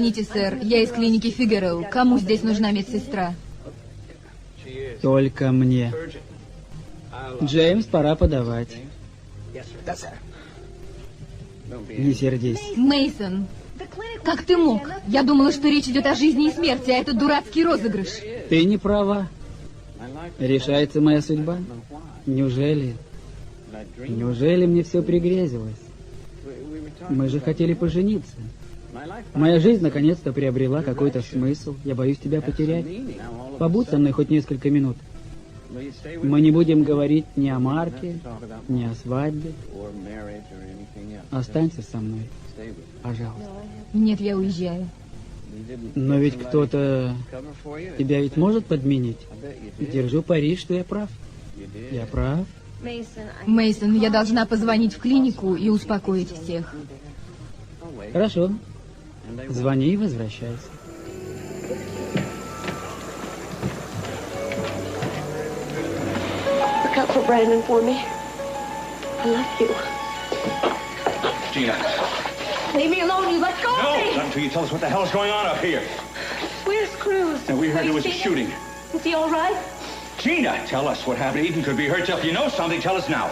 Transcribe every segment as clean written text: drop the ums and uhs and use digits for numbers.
Извините, сэр, я из клиники Фигароу. Кому здесь нужна медсестра? Только мне. Джеймс, пора подавать. Да, сэр. Не сердись. Мейсон, как ты мог? Я думала, что речь идет о жизни и смерти, а это дурацкий розыгрыш. Ты не права. Решается моя судьба? Неужели? Неужели мне все пригрезилось? Мы же хотели пожениться. Моя жизнь наконец-то приобрела какой-то смысл. Я боюсь тебя потерять. Побудь со мной хоть несколько минут. Мы не будем говорить ни о Марке, ни о свадьбе. Останься со мной, пожалуйста. Нет, я уезжаю. Но ведь кто-то тебя ведь может подменить. Держу пари, что я прав. Я прав? Мейсон, я должна позвонить в клинику и успокоить всех. Хорошо. Звони и возвращайся. Look out for Brandon for me. I love you. Gina. Leave me alone, you let go of me! No, not until you tell us what the hell is going on up here. Where's Cruz? Now, we heard there was a shooting. Is he all right? Gina, tell us what happened. Ethan could be hurt. So if you know something, tell us now.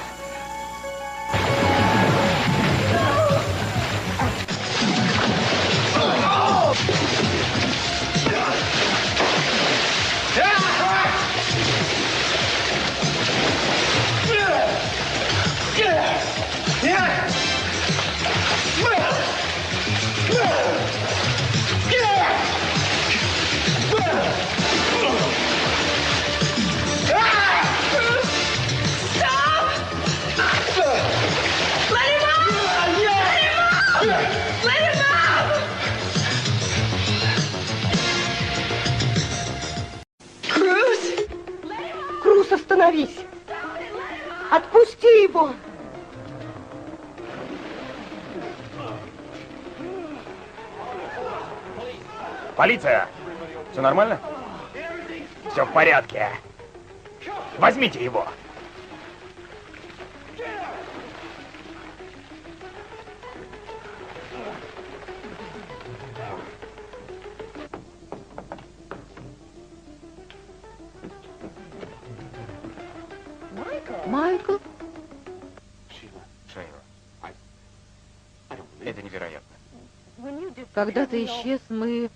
Круз, остановись! Отпусти его! Полиция! Все нормально? Все в порядке. Возьмите его. Майкл? Шейла. Это невероятно. Когда ты исчез, мы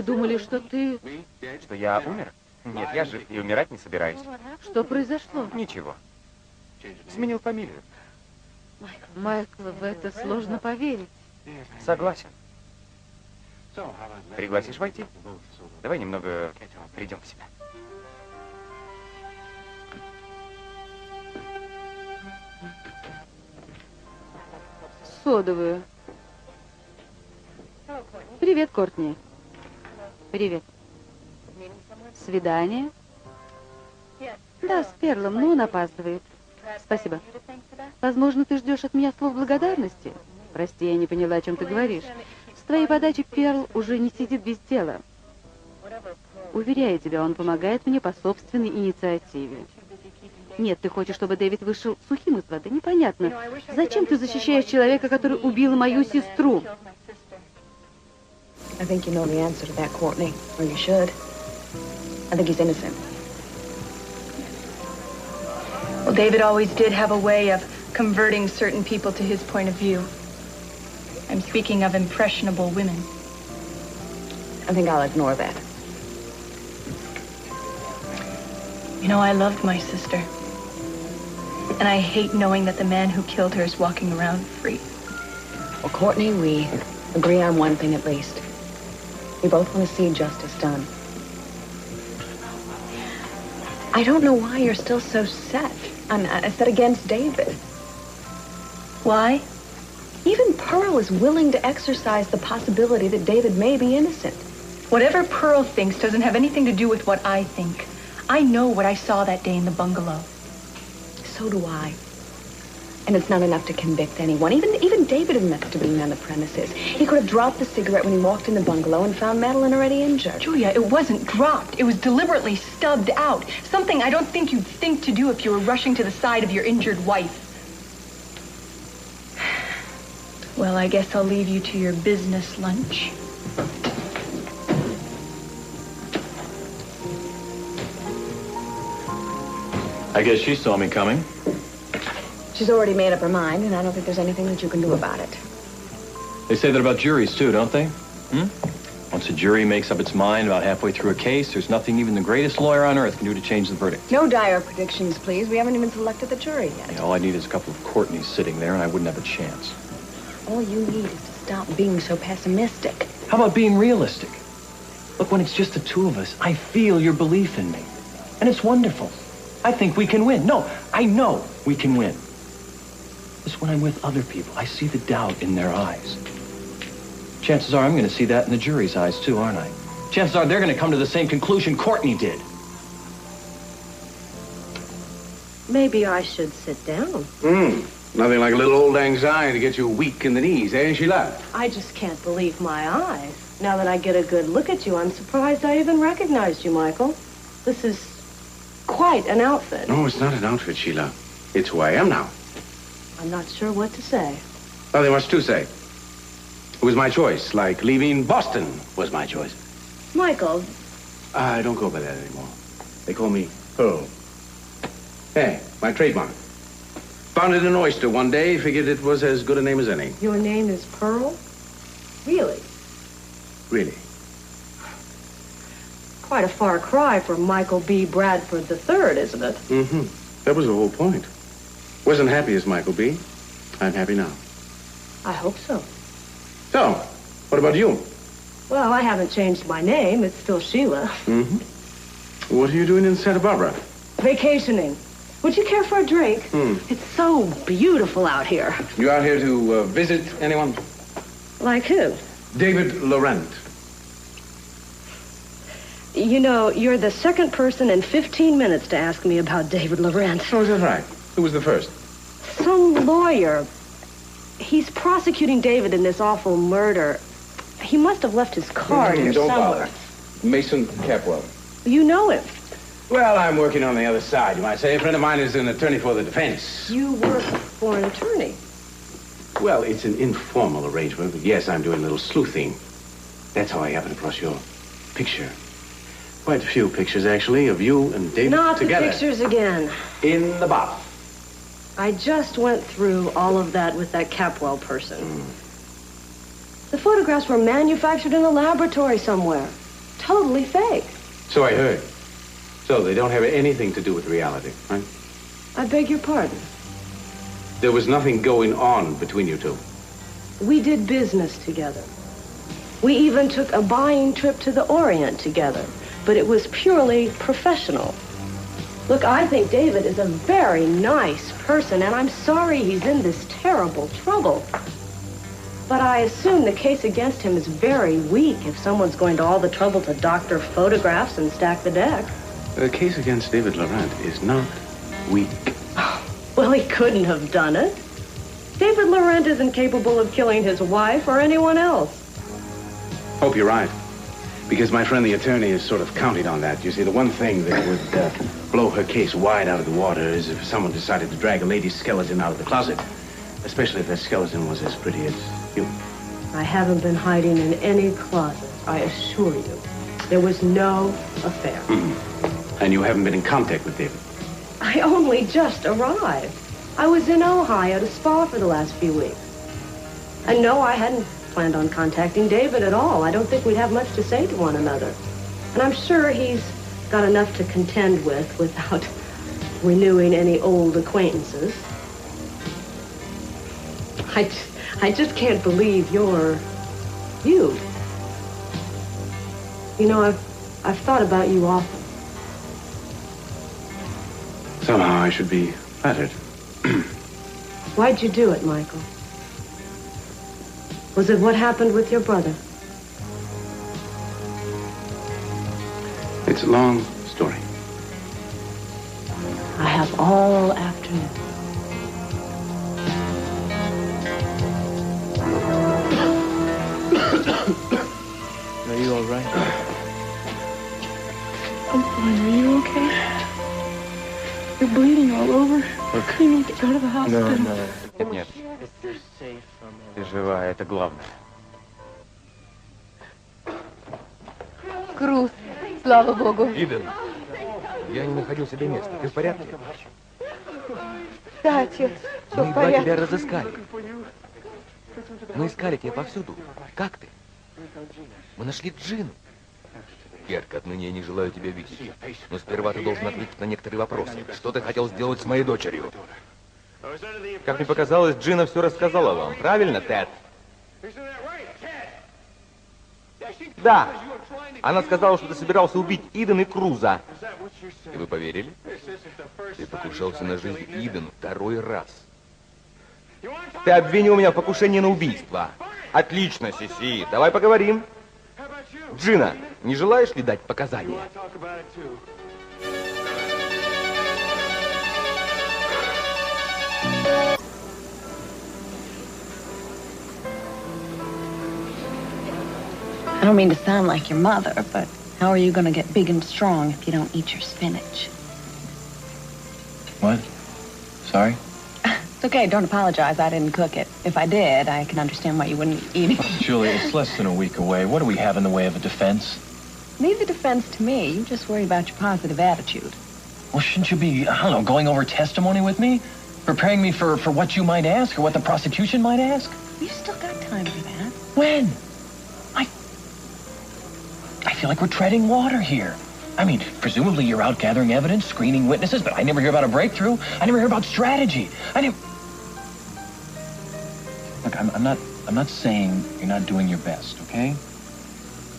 думали, что ты... Что я умер? Нет, я жив и умирать не собираюсь. Что произошло? Ничего. Сменил фамилию. Майкл, в это сложно поверить. Согласен. Пригласишь войти? Давай немного придем в себя. Содовую. Привет, Кортни. Привет. Свидание? Да, с Перлом, но он опаздывает. Спасибо. Возможно, ты ждешь от меня слов благодарности? Прости, я не поняла, о чем ты говоришь. С твоей подачи Перл уже не сидит без дела. Уверяю тебя, он помогает мне по собственной инициативе. Нет, ты хочешь, чтобы Дэвид вышел сухим из воды? Непонятно. Зачем ты защищаешь человека, который убил мою сестру? I think you know the answer to that, Courtney. Or you should. I think he's innocent. Well, David always did have a way of converting certain people to his point of view. I'm speaking of impressionable women. I think I'll ignore that. You know, I loved my sister. And I hate knowing that the man who killed her is walking around free. Well, Courtney, we agree on one thing at least. We both want to see justice done. I don't know why you're still so set against David. Why? Even Pearl is willing to exercise the possibility that David may be innocent. Whatever Pearl thinks doesn't have anything to do with what I think. I know what I saw that day in the bungalow. So do I. And it's not enough to convict anyone. Even David admits to being on the premises. He could have dropped the cigarette when he walked in the bungalow and found Madeline already injured. Julia, it wasn't dropped. It was deliberately stubbed out. Something I don't think you'd think to do if you were rushing to the side of your injured wife. Well, I guess I'll leave you to your business lunch. I guess she saw me coming. She's already made up her mind, and I don't think there's anything that you can do about it. They say that about juries, too, don't they? Once a jury makes up its mind about halfway through a case, there's nothing even the greatest lawyer on earth can do to change the verdict. No dire predictions, please. We haven't even selected the jury yet. Yeah, all I need is a couple of Courtneys sitting there, and I wouldn't have a chance. All you need is to stop being so pessimistic. How about being realistic? Look, when it's just the two of us, I feel your belief in me. And it's wonderful. I think we can win. No, I know we can win. Just when I'm with other people, I see the doubt in their eyes. Chances are I'm going to see that in the jury's eyes, too, aren't I? Chances are they're going to come to the same conclusion Courtney did. Maybe I should sit down. Nothing like a little old anxiety to get you weak in the knees, eh, Sheila? I just can't believe my eyes. Now that I get a good look at you, I'm surprised I even recognized you, Michael. This is quite an outfit. No, it's not an outfit, Sheila. It's who I am now. I'm not sure what to say. Nothing much to say. It was my choice, like leaving Boston was my choice. Michael. I don't go by that anymore. They call me Pearl. Hey, my trademark. Found it in Oyster one day, figured it was as good a name as any. Your name is Pearl? Really? Really? Quite a far cry from Michael B. Bradford III, isn't it? That was the whole point. Wasn't happy as Michael B. I'm happy now. I hope so. So, what about you? Well, I haven't changed my name. It's still Sheila. What are you doing in Santa Barbara? Vacationing. Would you care for a drink? It's so beautiful out here. You out here to visit anyone? Like who? David Laurent. You know, you're the second person in 15 minutes to ask me about David Laurent. Oh, is that right? Who was the first? Some lawyer. He's prosecuting David in this awful murder. He must have left his card here Don't somewhere. bother. Mason Capwell. You know him. Well, I'm working on the other side, you might say. A friend of mine is an attorney for the defense. You work for an attorney. Well, it's an informal arrangement, but yes, I'm doing a little sleuthing. That's how I happened across your picture. Quite a few pictures, actually, of you and David Not together. the pictures again. In the bath. I just went through all of that with that Capwell person. The photographs were manufactured in a laboratory somewhere. Totally fake. So I heard. So they don't have anything to do with reality, right? I beg your pardon. There was nothing going on between you two. We did business together. We even took a buying trip to the Orient together, but it was purely professional. Look, I think David is a very nice person, and I'm sorry he's in this terrible trouble. But I assume the case against him is very weak if someone's going to all the trouble to doctor photographs and stack the deck. The case against David Laurent is not weak. Well, he couldn't have done it. David Laurent isn't capable of killing his wife or anyone else. Hope you're right. Because my friend the attorney is sort of counting on that. You see, the one thing that would blow her case wide out of the water is if someone decided to drag a lady's skeleton out of the closet. Especially if that skeleton was as pretty as you. I haven't been hiding in any closet, I assure you. There was no affair. And you haven't been in contact with David? I only just arrived. I was in Ohio at a spa for the last few weeks. And no, I hadn't planned on contacting David at all. I don't think we'd have much to say to one another. And I'm sure he's got enough to contend with without renewing any old acquaintances. I just can't believe you're you. You know, I've thought about you often. Somehow I should be flattered. Why'd you do it, Michael? Was it what happened with your brother? It's a long story. I have all afternoon. Are you all right? I'm fine. Are you okay? You're bleeding all over. Look. You need to go to the hospital. Нет. Ты жива, это главное. Круз, слава богу. Иден, я не находил себе места. Ты в порядке? Да, отец, все Мы в едва порядке. тебя разыскали. Мы искали тебя повсюду. Как ты? Мы нашли Джину. Керк, отныне я не желаю тебя видеть. Но сперва ты должен ответить на некоторые вопросы. Что ты хотел сделать с моей дочерью? Как мне показалось, Джина все рассказала вам. Правильно, Тед? Да. Она сказала, что ты собирался убить Иден и Круза. И вы поверили? Ты покушался на жизнь Иден второй раз. Ты обвинил меня в покушении на убийство. Отлично, Сиси. Давай поговорим. Джина, не желаешь ли дать показания? I don't mean to sound like your mother, but how are you going to get big and strong if you don't eat your spinach? What? Sorry? It's okay, don't apologize. I didn't cook it. If I did, I can understand why you wouldn't eat it. Julie, it's less than a week away. What do we have in the way of a defense? Leave the defense to me. You just worry about your positive attitude. Well, shouldn't you be, I don't know, going over testimony with me? Preparing me for what you might ask or what the prosecution might ask? You've still got time for that. When? I feel like we're treading water here. I mean, presumably you're out gathering evidence, screening witnesses, but I never hear about a breakthrough. I never hear about strategy. Look, I'm not saying you're not doing your best, okay?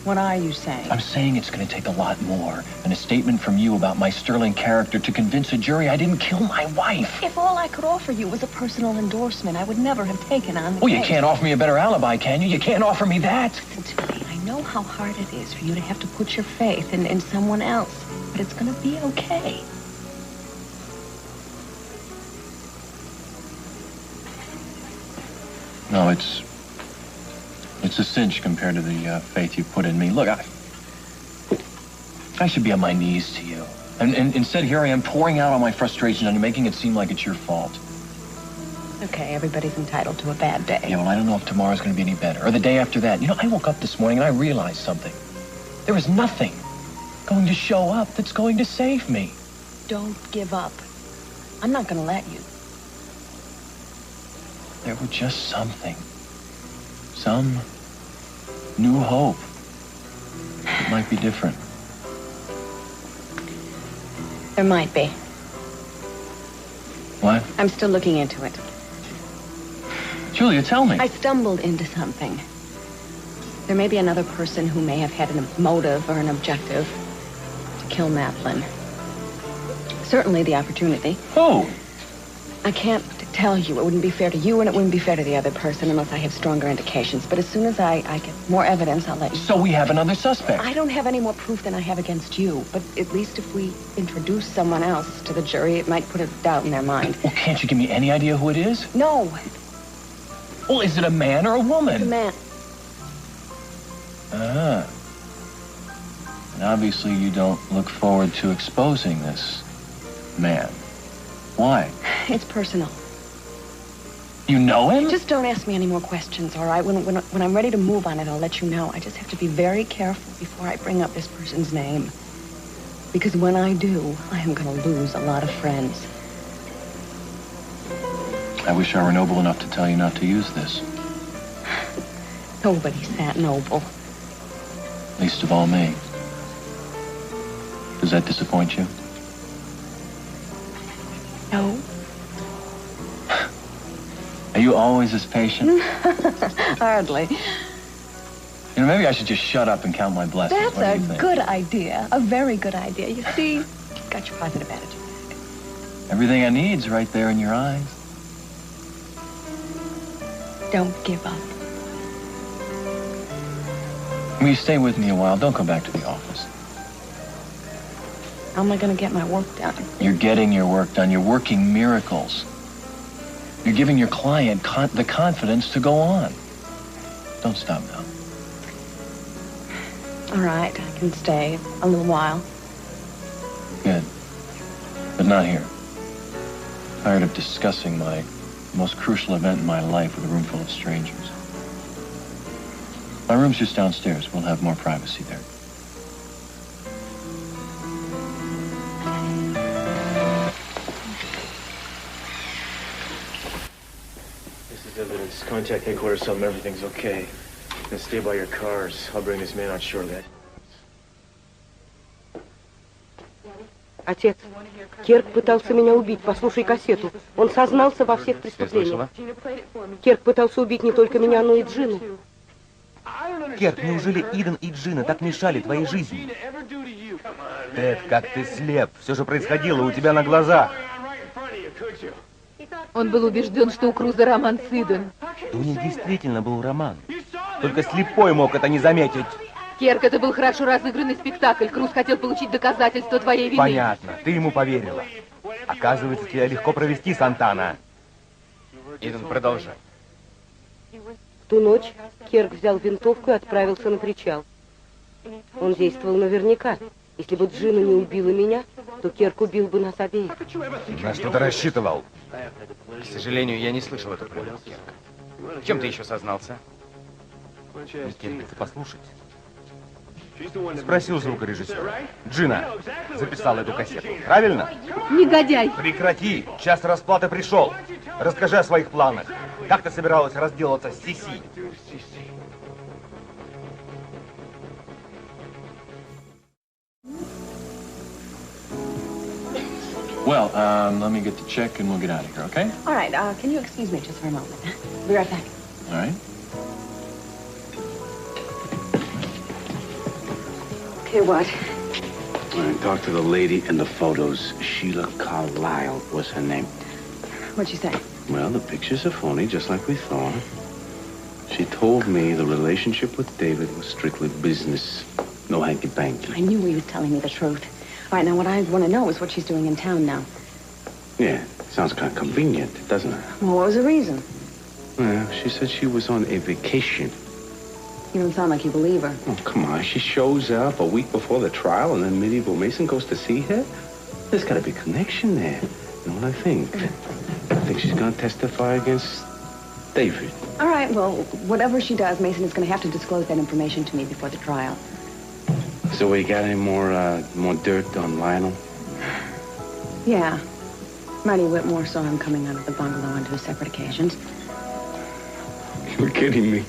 What are you saying? I'm saying it's going to take a lot more than a statement from you about my sterling character to convince a jury I didn't kill my wife. If all I could offer you was a personal endorsement, I would never have taken on the Well, you case. can't offer me a better alibi, can you? You can't offer me that. Listen to me. I know how hard it is for you to have to put your faith in someone else, but it's going to be okay. No, it's a cinch compared to the faith you put in me. Look, I should be on my knees to you. And instead, here I am pouring out all my frustration on you, making it seem like it's your fault. Okay, everybody's entitled to a bad day. Yeah, well, I don't know if tomorrow's going to be any better, or the day after that. You know, I woke up this morning and I realized something. There is nothing going to show up that's going to save me. Don't give up. I'm not going to let you. There were just something. Some new hope. It might be different. There might be. What? I'm still looking into it. Julia, tell me. I stumbled into something. There may be another person who may have had a motive or an objective to kill Madeline. Certainly the opportunity. Who? I can't tell you. It wouldn't be fair to you, and it wouldn't be fair to the other person unless I have stronger indications. But as soon as I get more evidence, I'll let you. So we have another suspect. I don't have any more proof than I have against you. But at least if we introduce someone else to the jury, it might put a doubt in their mind. Well, can't you give me any idea who it is? No. Well, is it a man or a woman? It's a man. Ah. And obviously you don't look forward to exposing this man. Why? It's personal. You know him? Just don't ask me any more questions, all right? When I'm ready to move on it, I'll let you know. I just have to be very careful before I bring up this person's name. Because when I do, I am going to lose a lot of friends. I wish I were noble enough to tell you not to use this. Nobody's that noble. Least of all me. Does that disappoint you? No. Are you always this patient? Hardly. You know, maybe I should just shut up and count my blessings. That's What do you a think? good idea. A very good idea. You see, you've got your positive attitude back. Everything I need's right there in your eyes. Don't give up. Will you stay with me a while? Don't go back to the office. How am I going to get my work done? You're getting your work done. You're working miracles. You're giving your client the confidence to go on. Don't stop now. All right, I can stay a little while. Good. But not here. Tired of discussing my most crucial event in my life with a room full of strangers. My room's just downstairs. We'll have more privacy there. Just contact headquarters, tell them everything's okay. And stay by your cars. I'll bring this man out shortly. Отец, Кирк пытался меня убить. Послушай кассету. Он сознался во всех преступлениях. Кирк пытался убить не только меня, но и Джину. Кирк, неужели Иден и Джина так мешали твоей жизни? Тед, как ты слеп. Все же происходило у тебя на глазах. Он был убежден, что у Круза роман с Иден. У них действительно был роман. Только слепой мог это не заметить. Кирк, это был хорошо разыгранный спектакль. Круз хотел получить доказательства твоей вины. Понятно, ты ему поверила. Оказывается, тебя легко провести, Сантана. Иден, продолжай. В ту ночь Кирк взял винтовку и отправился на причал. Он действовал наверняка. Если бы Джина не убила меня, то Кирк убил бы нас обеих. На что ты рассчитывал? К сожалению, я не слышал эту правду, Кирк. В чем ты еще сознался? Кирк, ты послушать. Спроси у звукорежиссера. Джина записала эту кассету, правильно? Негодяй! Прекрати! Час расплаты пришел. Расскажи о своих планах. Как ты собиралась разделаться с Сиси? Well, let me get the check and we'll get out of here, okay? All right, can you excuse me just for a moment? Be right back. All right. Okay, what? I talked to the lady in the photos. Sheila Carlisle was her name. What'd she say? Well, the pictures are phony, just like we thought. She told me the relationship with David was strictly business. No hanky-panky. I knew he was telling me the truth. All right, now what I want to know is what she's doing in town now. Yeah, sounds kind of convenient, doesn't it? Well, what was the reason? Well, she said she was on a vacation. You don't sound like you believe her. Oh, come on. She shows up a week before the trial and then Medieval Mason goes to see her? There's got to be a connection there. You know what I think? I think she's going to testify against David. All right, well, whatever she does, Mason is going to have to disclose that information to me before the trial. So we got any more dirt on Lionel? Yeah. Marty Whitmore saw him coming out of the bungalow on 2 separate occasions. You're kidding me.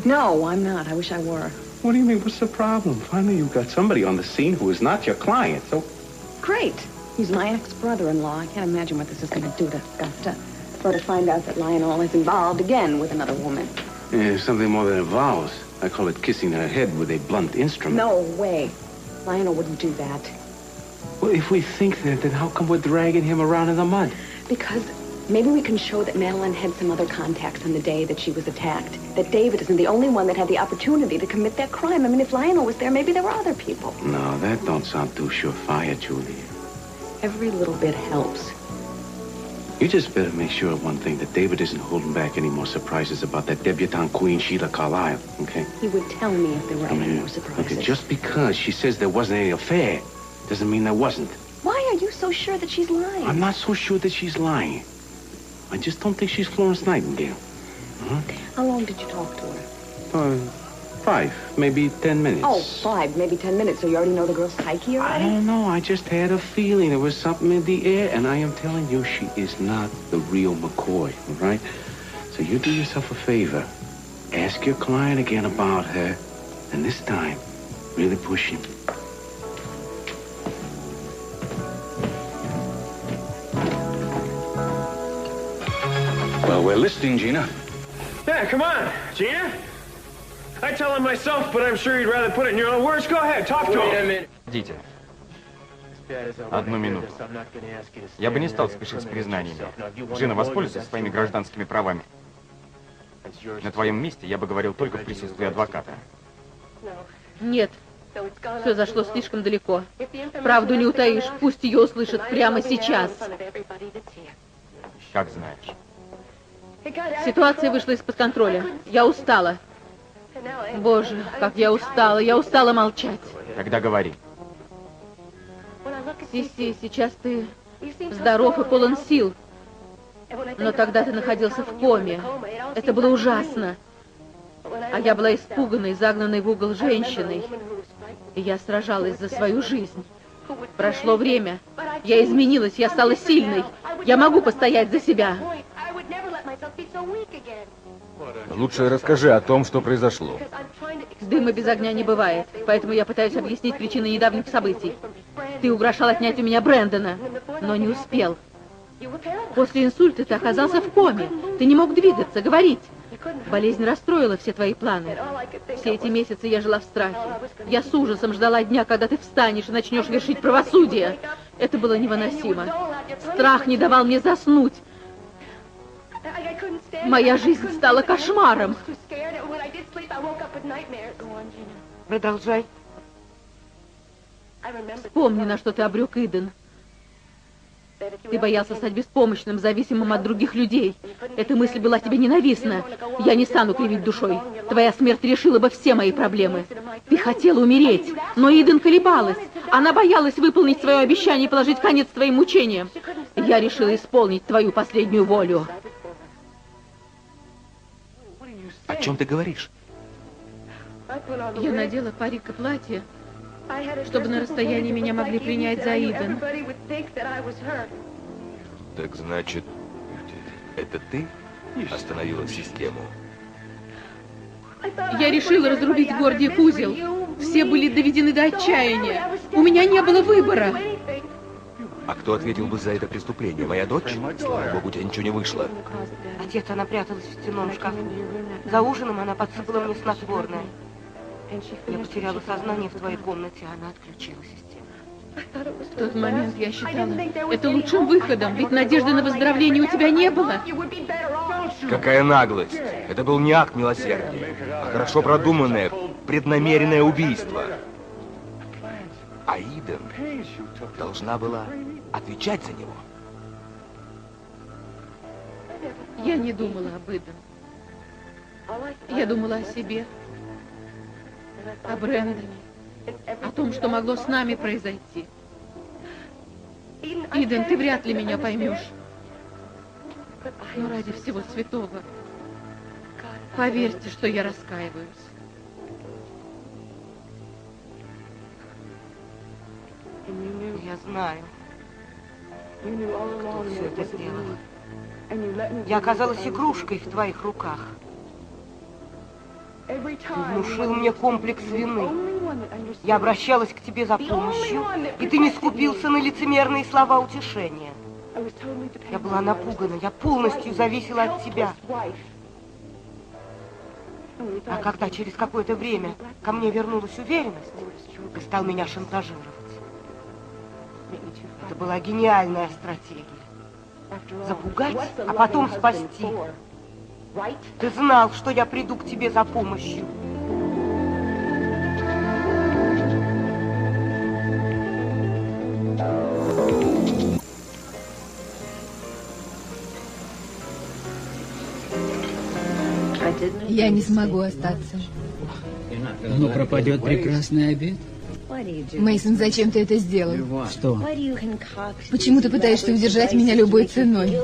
No, I'm not. I wish I were. What do you mean? What's the problem? Finally, you've got somebody on the scene who is not your client, so... Great. He's my ex-brother-in-law. I can't imagine what this is going to do to Augusta. Or to find out that Lionel is involved again with another woman. Yeah, something more than involves. I call it kissing her head with a blunt instrument. No way. Lionel wouldn't do that. Well, if we think that, then how come we're dragging him around in the mud? Because maybe we can show that Madeline had some other contacts on the day that she was attacked. That David isn't the only one that had the opportunity to commit that crime. I mean, if Lionel was there, maybe there were other people. No, that don't sound too surefire, Julie. Every little bit helps. You just better make sure of one thing, that David isn't holding back any more surprises about that debutante queen, Sheila Carlisle, okay? He would tell me if there were any more surprises. Okay, just because she says there wasn't any affair doesn't mean there wasn't. Why are you so sure that she's lying? I'm not so sure that she's lying. I just don't think she's Florence Nightingale. How long did you talk to her? 5, maybe 10 minutes. Oh, 5, maybe 10 minutes. So you already know the girl's psyche I already? don't know. I just had a feeling there was something in the air, and I am telling you, she is not the real McCoy, all right? So you do yourself a favor. Ask your client again about her, and this time, really push him. Well, we're listening, Gina. Yeah, come on, Gina. I tell him myself, but I'm sure you'd rather put it in your own words. Go ahead, talk to him. Идите. Одну минуту. Я бы не стал спешить с признаниями. Джина, воспользуйся своими гражданскими правами. На твоем месте я бы говорил только в присутствии адвоката. Нет. Все зашло слишком далеко. Правду не утаишь. Пусть ее услышат прямо сейчас. Как знаешь. Ситуация вышла из-под контроля. Я устала. Боже, как я устала. Я устала молчать. Тогда говори. Сиси, сейчас ты здоров и полон сил. Но тогда ты находился в коме. Это было ужасно. А я была испуганной, загнанной в угол женщиной. И я сражалась за свою жизнь. Прошло время. Я изменилась, я стала сильной. Я могу постоять за себя. Лучше расскажи о том, что произошло. Дыма без огня не бывает, поэтому я пытаюсь объяснить причины недавних событий. Ты угрожал отнять у меня Брэндона, но не успел. После инсульта ты оказался в коме. Ты не мог двигаться, говорить. Болезнь расстроила все твои планы. Все эти месяцы я жила в страхе. Я с ужасом ждала дня, когда ты встанешь и начнешь вершить правосудие. Это было невыносимо. Страх не давал мне заснуть. Моя жизнь стала кошмаром. Продолжай. Вспомни, на что ты обрек Иден. Ты боялся стать беспомощным, зависимым от других людей. Эта мысль была тебе ненавистна. Я не стану кривить душой. Твоя смерть решила бы все мои проблемы. Ты хотела умереть, но Иден колебалась. Она боялась выполнить свое обещание и положить конец твоим мучениям. Я решила исполнить твою последнюю волю. О чем ты говоришь? Я надела парик и платье, чтобы на расстоянии меня могли принять за Иден. Так значит, это ты остановила систему? Я решила разрубить Гордиев узел. Все были доведены до отчаяния. У меня не было выбора. А кто ответил бы за это преступление? Моя дочь? Слава богу, у тебя ничего не вышло. Отец, она пряталась в стенном шкафу. За ужином она подсыпала мне снотворное. Я потеряла сознание в твоей комнате, а она отключила систему. В тот момент я считала это лучшим выходом, ведь надежды на выздоровление у тебя не было. Какая наглость! Это был не акт милосердия, а хорошо продуманное, преднамеренное убийство. А Иден должна была отвечать за него. Я не думала об Иден. Я думала о себе, о Брэндоне, о том, что могло с нами произойти. Иден, ты вряд ли меня поймешь. Но ради всего святого, поверьте, что я раскаиваюсь. Я знаю, кто все это сделал. Я оказалась игрушкой в твоих руках. Ты внушил мне комплекс вины. Я обращалась к тебе за помощью, и ты не скупился на лицемерные слова утешения. Я была напугана, я полностью зависела от тебя. А когда через какое-то время ко мне вернулась уверенность, ты стал меня шантажировать. Это была гениальная стратегия. Запугать, а потом спасти. Ты знал, что я приду к тебе за помощью. Я не смогу остаться. Но пропадет прекрасный обед. Мейсон, зачем ты это сделал? Что? Почему ты пытаешься удержать меня любой ценой?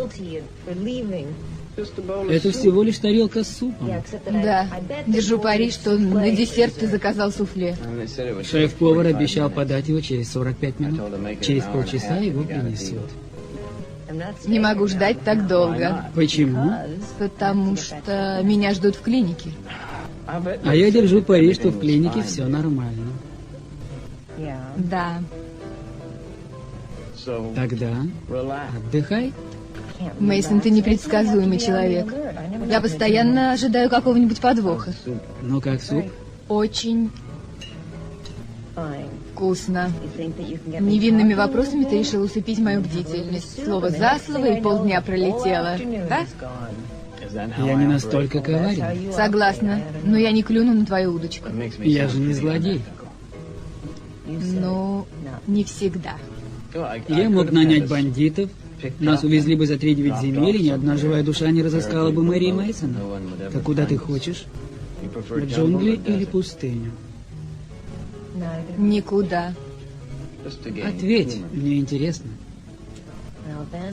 Это всего лишь тарелка с супом. Да, держу пари, что на десерт ты заказал суфле. Шеф-повар обещал подать его через 45 минут. Через полчаса его принесут. Не могу ждать так долго. Почему? Потому что меня ждут в клинике. А я держу пари, что в клинике все нормально. Да. Тогда отдыхай. Мейсон, ты непредсказуемый человек. Я постоянно ожидаю какого-нибудь подвоха. Ну как суп? Очень вкусно. Невинными вопросами ты решил усыпить мою бдительность. Слово за слово, и полдня пролетело. Да? Я не настолько коварен. Согласна, но я не клюну на твою удочку. Я же не злодей. Ну, не всегда. Я мог нанять бандитов. Нас увезли бы за 3-9 земель, и ни одна живая душа не разыскала бы Мэри Мейсона. Так куда ты хочешь? В джунгли или пустыню? Никуда. Ответь, мне интересно.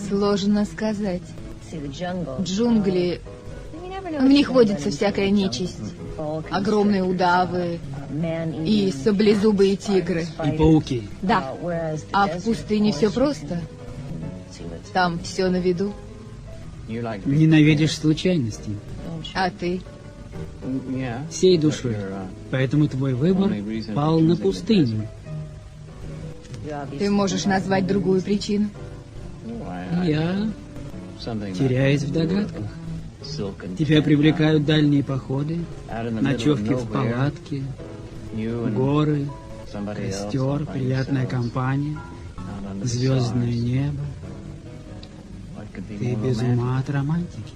Сложно сказать. Джунгли... В них водится всякая нечисть. Огромные удавы и саблезубые тигры. И пауки. Да. А в пустыне все просто. Там все на виду. Ненавидишь случайности. А ты? всей душой. Поэтому твой выбор пал на пустыню. Ты можешь назвать другую причину? Я теряюсь в догадках. Тебя привлекают дальние походы, ночевки в палатке, горы, костер, приятная компания, звездное небо. Ты без ума от романтики.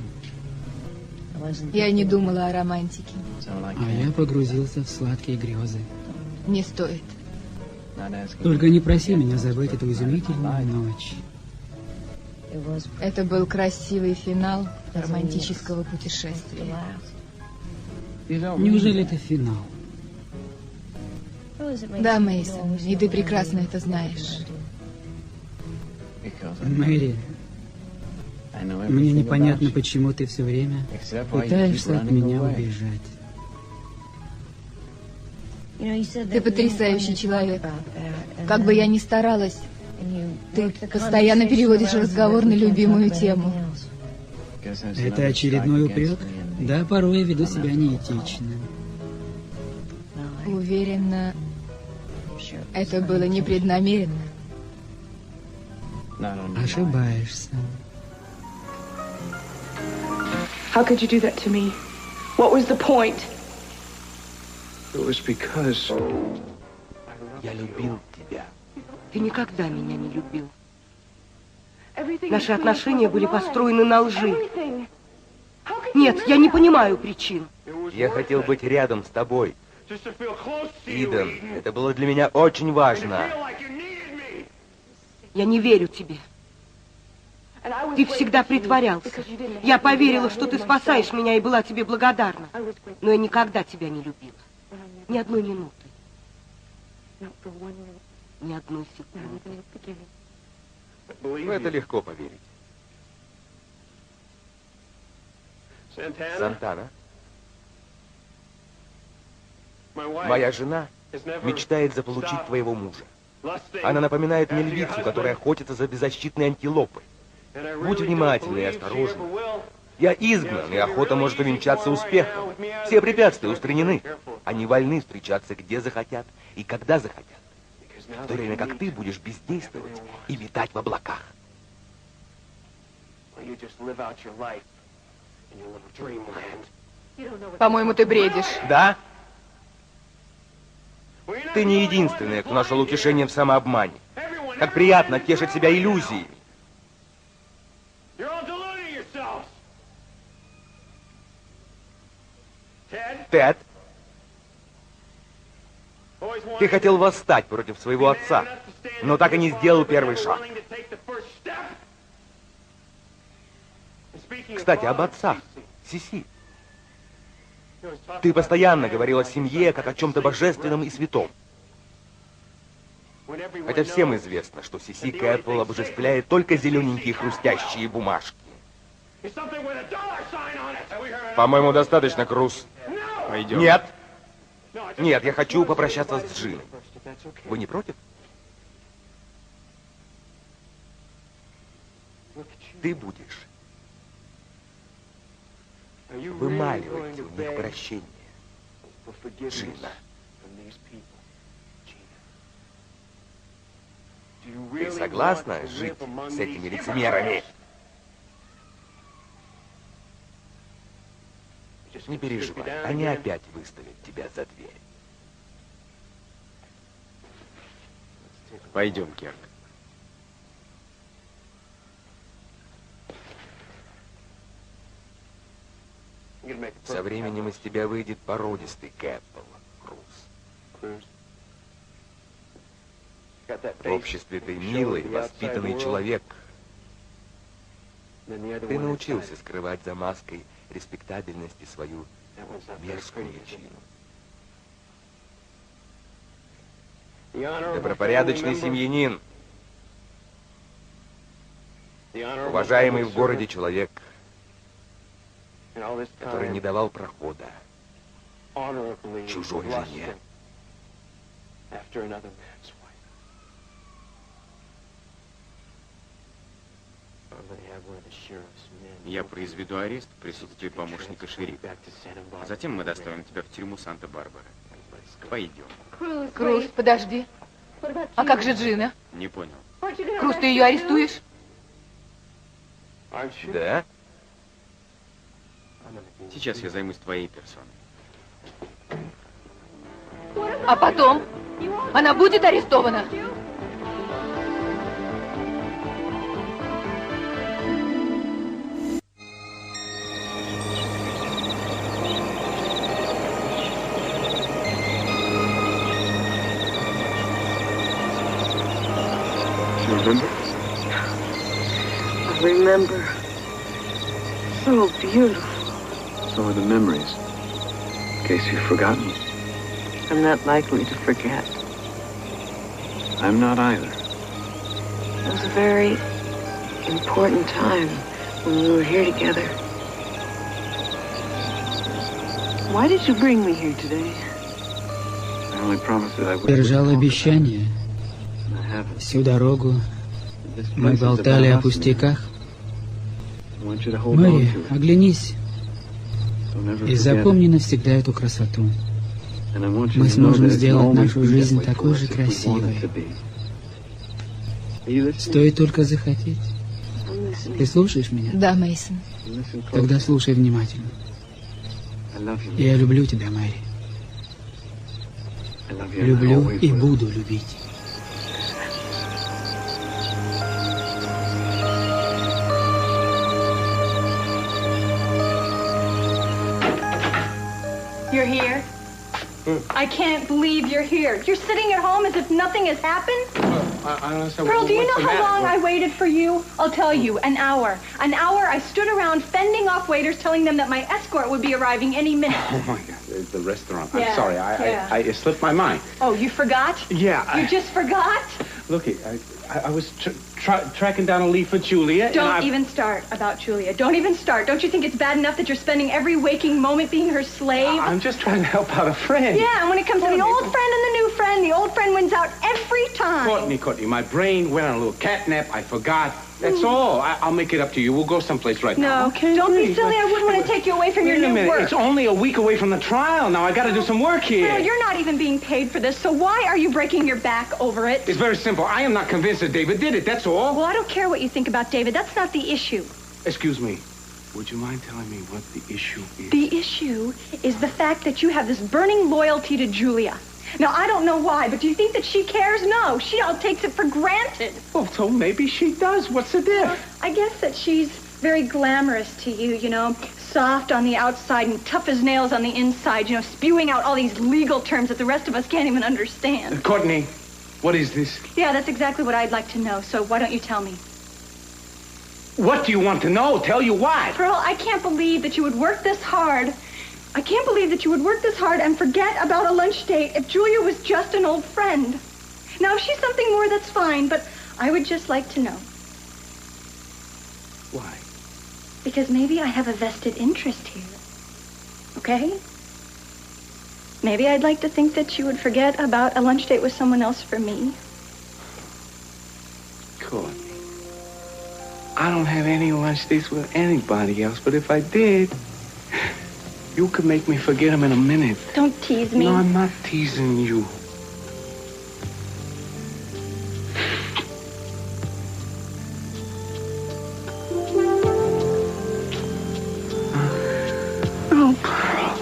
Я не думала о романтике. А я погрузился в сладкие грезы. Не стоит. Только не проси меня забыть эту изумительную ночь. Это был красивый финал романтического путешествия. Неужели это финал? Да, Мейсон, и ты прекрасно это знаешь. Мэри, мне непонятно, почему ты все время пытаешься от меня убежать. Ты потрясающий человек. Как бы я ни старалась, ты постоянно переводишь разговор на любимую тему. Это очередной упрек? Да, порой я веду себя неэтично. Уверена, это было непреднамеренно. Ошибаешься. How could you do that to me? What was the point? It was because... Я любил тебя. Ты никогда меня не любил. Наши отношения были построены на лжи. Нет, я не понимаю причин. Я хотел быть рядом с тобой. Иден, это было для меня очень важно. Я не верю тебе. Ты всегда притворялся. Я поверила, что ты спасаешь меня и была тебе благодарна. Но я никогда тебя не любила. Ни одной минуты. Ни одной секунды. В это легко поверить. Сантана. Моя жена мечтает заполучить твоего мужа. Она напоминает мне львицу, которая охотится за беззащитной антилопой. Будь внимательны и осторожны. Я изгнан, и охота может увенчаться успехом. Все препятствия устранены. Они вольны встречаться где захотят и когда захотят. В то время как ты будешь бездействовать и витать в облаках. По-моему, ты бредишь. Да? Ты не единственная, кто нашел утешение в самообмане. Как приятно тешить себя иллюзиями. Тед, ты хотел восстать против своего отца, но так и не сделал первый шаг. Кстати, об отцах, Сиси. Ты постоянно говорил о семье, как о чем-то божественном и святом. Хотя всем известно, что Сиси Кэппл обожествляет только зелененькие хрустящие бумажки. По-моему, достаточно, Круз. Пойдем. Нет. Нет, я хочу попрощаться с Джиной. Вы не против? Ты будешь вымаливать у них прощение, Джина. Ты согласна жить с этими лицемерами? Не переживай, они опять выставят тебя за дверь. Пойдем, Керк. Со временем из тебя выйдет породистый Кэппл, Круз. В обществе ты милый, воспитанный человек. Ты научился скрывать за маской респектабельности свою мерзкую личину. Добропорядочный семьянин, уважаемый в городе человек, который не давал прохода чужой жене. Я произведу арест в присутствии помощника шерифа. Затем мы доставим тебя в тюрьму Санта-Барбара. Пойдем. Круз, подожди. А как же Джина? Не понял. Круз, ты ее арестуешь? Да? Сейчас я займусь твоей персоной. А потом? Она будет арестована? Remember. So beautiful. So are the memories. In case you've forgotten. I'm not likely to forget. I'm not either. It was a very important time when we were here together. Why did you bring me here today? I only promised that I would. Держал обещание. Всю дорогу мы болтали о пустяках. Мэри, оглянись и запомни навсегда эту красоту. Мы сможем сделать нашу жизнь такой же красивой. Стоит только захотеть. Ты слушаешь меня? Да, Мейсон. Тогда слушай внимательно. Я люблю тебя, Мэри. Люблю и буду любить. You're here? I can't believe you're here. You're sitting at home as if nothing has happened? I don't understand. Pearl, do you What's know the how matter? long I waited for you? I'll tell you, an hour. An hour I stood around fending off waiters, telling them that my escort would be arriving any minute. Oh, my God. It's the restaurant. Yeah, I'm sorry. It slipped my mind. Oh, you forgot? Yeah. You just forgot? Look, I was tracking down a lead for Julia. Don't even start about Julia. Don't even start. Don't you think it's bad enough that you're spending every waking moment being her slave? I'm just trying to help out a friend. Yeah, and when it comes to the old friend and the new friend, the old friend wins out every time. Courtney, my brain went on a little catnap. I forgot. That's all. I'll make it up to you. We'll go someplace right now. No, Okay, don't be please. silly. I wouldn't want to take you away from your Wait a new minute. work. It's only a week away from the trial. Now I got to do some work here. Well, you're not even being paid for this, so why are you breaking your back over it? It's very simple. I am not convinced that David did it. That's all. Well, I don't care what you think about David. That's not the issue. Excuse me. Would you mind telling me what the issue is? The issue is the fact that you have this burning loyalty to Julia. Now, I don't know why, but do you think that she cares? No, she all takes it for granted. Well, so maybe she does. What's the diff? I guess that she's very glamorous to you, you know, soft on the outside and tough as nails on the inside, you know, spewing out all these legal terms that the rest of us can't even understand. Courtney, what is this? Yeah, that's exactly what I'd like to know, so why don't you tell me? What do you want to know? Tell you what? Pearl, I can't believe that you would work this hard. I can't believe that you would work this hard and forget about a lunch date if Julia was just an old friend. Now, if she's something more, that's fine, but I would just like to know. Why? Because maybe I have a vested interest here. Okay? Maybe I'd like to think that you would forget about a lunch date with someone else for me. Courtney, I don't have any lunch dates with anybody else, but if I did, you could make me forget him in a minute. Don't tease me. No, I'm not teasing you. Oh, Pearl.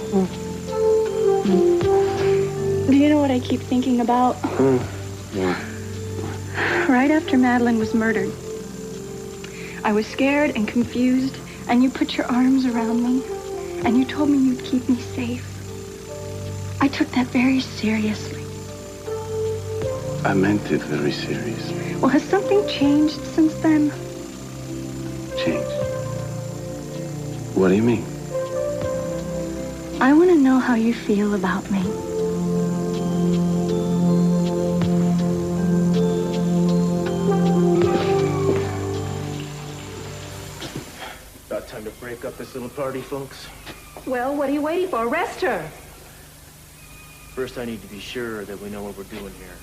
Do you know what I keep thinking about? Right after Madeline was murdered, I was scared and confused, and you put your arms around me, and you told me you'd keep me safe. I took that very seriously. I meant it very seriously. Well, has something changed since then? Changed? What do you mean? I want to know how you feel about me. About time to break up this little party, folks. Well, what are you waiting for? Arrest her. First, I need to be sure that we know what we're doing here.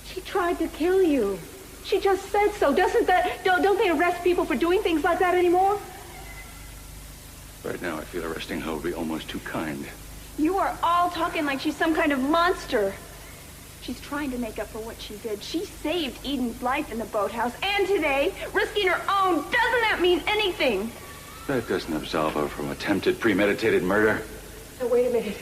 She tried to kill you. She just said so. Don't they arrest people for doing things like that anymore? Right now, I feel arresting her would be almost too kind. You are all talking like she's some kind of monster. She's trying to make up for what she did. She saved Eden's life in the boathouse, and today, risking her own. Doesn't that mean anything? That doesn't absolve her from attempted premeditated murder. Now, wait a minute.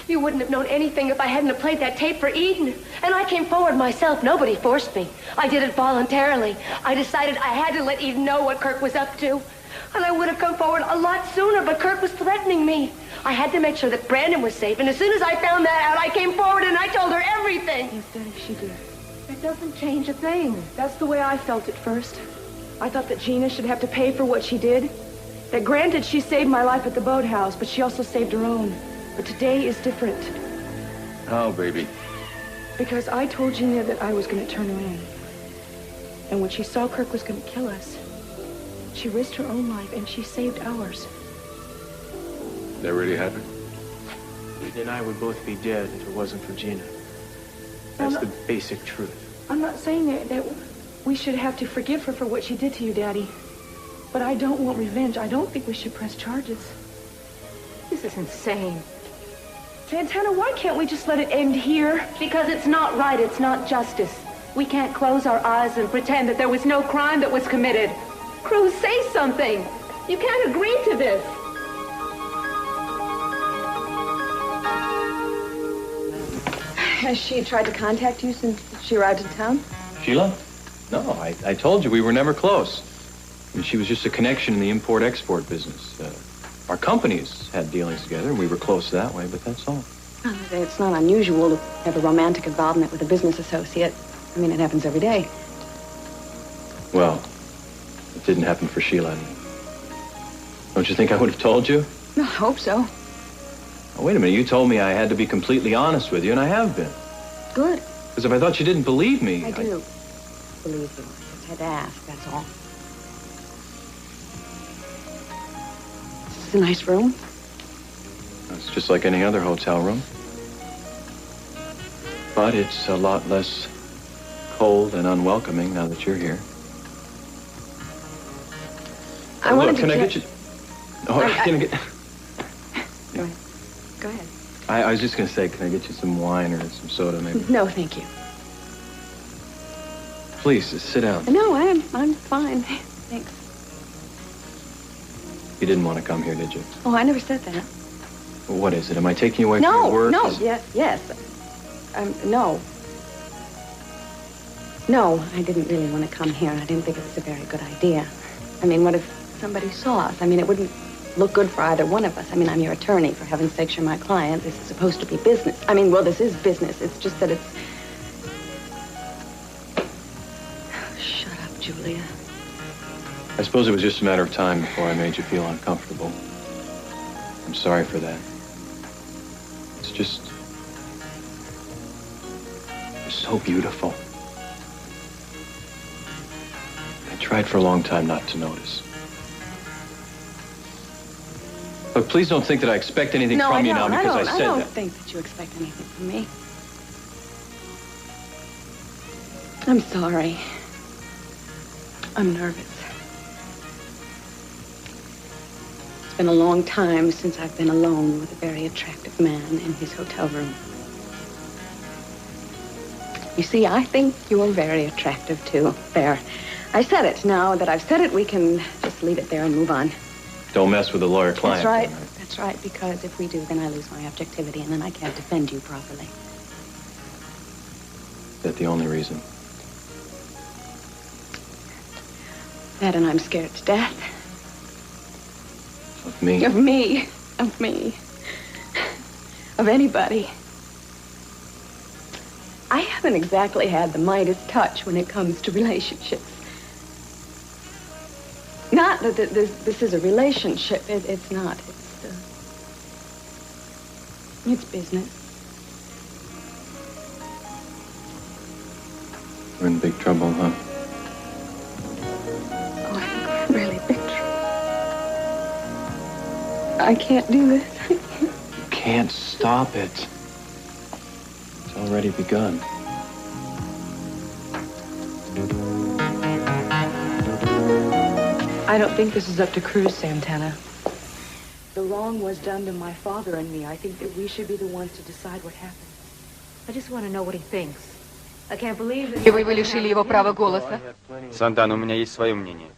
You wouldn't have known anything if I hadn't have played that tape for Eden. And I came forward myself. Nobody forced me. I did it voluntarily. I decided I had to let Eden know what Kirk was up to. And I would have come forward a lot sooner, but Kirk was threatening me. I had to make sure that Brandon was safe, and as soon as I found that out, I came forward and I told her everything. Yes, Daddy, she did. It doesn't change a thing. That's the way I felt at first. I thought that Gina should have to pay for what she did. That granted, she saved my life at the boathouse, but she also saved her own. But today is different. How, baby? Because I told Gina that I was going to turn her in. And when she saw Kirk was going to kill us, she risked her own life and she saved ours. That really happened? Eden and I would both be dead if it wasn't for Gina. That's the basic truth. I'm not saying that we should have to forgive her for what she did to you, Daddy. But I don't want revenge. I don't think we should press charges. This is insane. Santana, why can't we just let it end here? Because it's not right. It's not justice. We can't close our eyes and pretend that there was no crime that was committed. Cruz, say something. You can't agree to this. Has she tried to contact you since she arrived in town? Sheila? No, I told you we were never close. I mean, she was just a connection in the import-export business. Our companies had dealings together, and we were close that way, but that's all. It's not unusual to have a romantic involvement with a business associate. I mean, it happens every day. Well, it didn't happen for Sheila. Don't you think I would have told you? I hope so. Oh, wait a minute, you told me I had to be completely honest with you, and I have been. Good. Because if I thought you didn't believe me... I do believe you. I just had to ask, that's all. This is a nice room. It's just like any other hotel room. But it's a lot less cold and unwelcoming now that you're here. Can I get you... Oh, can I get... Go ahead. Go ahead. I was just going to say, can I get you some wine or some soda, maybe? No, thank you. Please, sit down. No, I'm fine. Thanks. You didn't want to come here, did you? Oh, I never said that. Well, what is it? Am I taking you away from your work? No, yes. No. No, I didn't really want to come here. I didn't think it was a very good idea. I mean, what if somebody saw us? I mean, it wouldn't look good for either one of us. I mean, I'm your attorney. For heaven's sakes, you're my client. This is supposed to be business. I mean, well, this is business. It's just that it's... Shut up, Julia. I suppose it was just a matter of time before I made you feel uncomfortable. I'm sorry for that. It's just... You're so beautiful. I tried for a long time not to notice. But please don't think that I expect anything from you now because I said that. I don't think that you expect anything from me. I'm sorry. I'm nervous. It's been a long time since I've been alone with a very attractive man in his hotel room. You see, I think you're very attractive, too. There. I said it. Now that I've said it, we can just leave it there and move on. Don't mess with the lawyer-client. That's right. That's right, because if we do, then I lose my objectivity, and then I can't defend you properly. Is that the only reason? That and I'm scared to death. Of me? Of me. Of me. Of anybody. I haven't exactly had the Midas touch when it comes to relationships. Not that this is a relationship. It's not. It's business. We're in big trouble, huh? Oh, I think we're in really big trouble. I can't do this. You can't stop it. It's already begun. I don't think this is up to Cruz, Santana. The wrong was done to my father and me. I think that we should be the ones to decide what happened. I just want to know what he thinks. I can't believe that... И вы лишили его права голоса. Сантана, у меня есть свое мнение.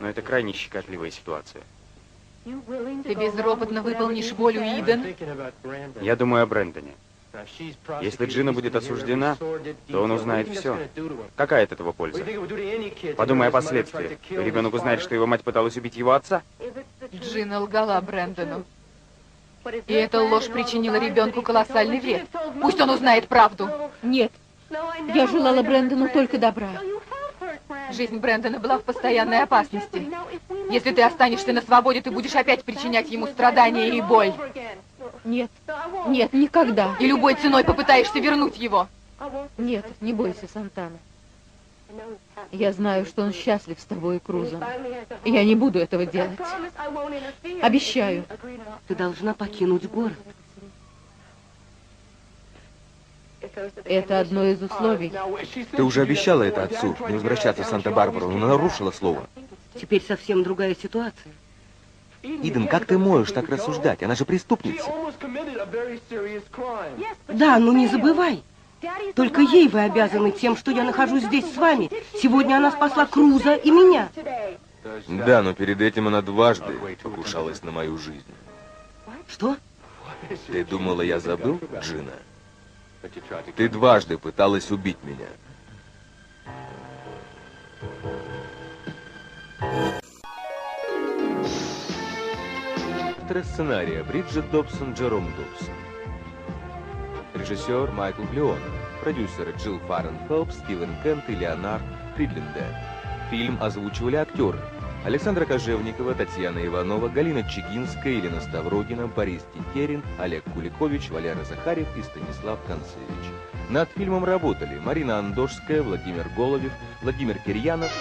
Но это крайне щекотливая ситуация. Ты безропотно выполнишь волю Иден? Я думаю о Брэндоне. Если Джина будет осуждена, то он узнает все. Какая от этого польза? Подумай о последствиях. Ребенок узнает, что его мать пыталась убить его отца. Джина лгала Брэндону. И эта ложь причинила ребенку колоссальный вред. Пусть он узнает правду. Нет. Я желала Брэндону только добра. Жизнь Брэндона была в постоянной опасности. Если ты останешься на свободе, ты будешь опять причинять ему страдания и боль. Нет, нет, никогда. И любой ценой попытаешься вернуть его. Нет, не бойся, Сантана. Я знаю, что он счастлив с тобой и Крузом. Я не буду этого делать. Обещаю. Ты должна покинуть город. Это одно из условий. Ты уже обещала это отцу, не возвращаться в Санта-Барбару, но нарушила слово. Теперь совсем другая ситуация. Иден, как ты можешь так рассуждать? Она же преступница. Да, но не забывай. Только ей вы обязаны тем, что я нахожусь здесь с вами. Сегодня она спасла Круза и меня. Да, но перед этим она дважды покушалась на мою жизнь. Что? Ты думала, я забыл, Джина? Ты дважды пыталась убить меня. Автор сценария Бриджит Добсон, Джером Добсон. Режиссер Майкл Глеон. Продюсеры Джилл Фаренхоуп, Стивен Кент и Леонард Фридленден. Фильм озвучивали актеры: Александра Кожевникова, Татьяна Иванова, Галина Чигинская, Елена Ставрогина, Борис Тетерин, Олег Куликович, Валера Захарев и Станислав Концевич. Над фильмом работали Марина Андошская, Владимир Головев, Владимир Кирьянов.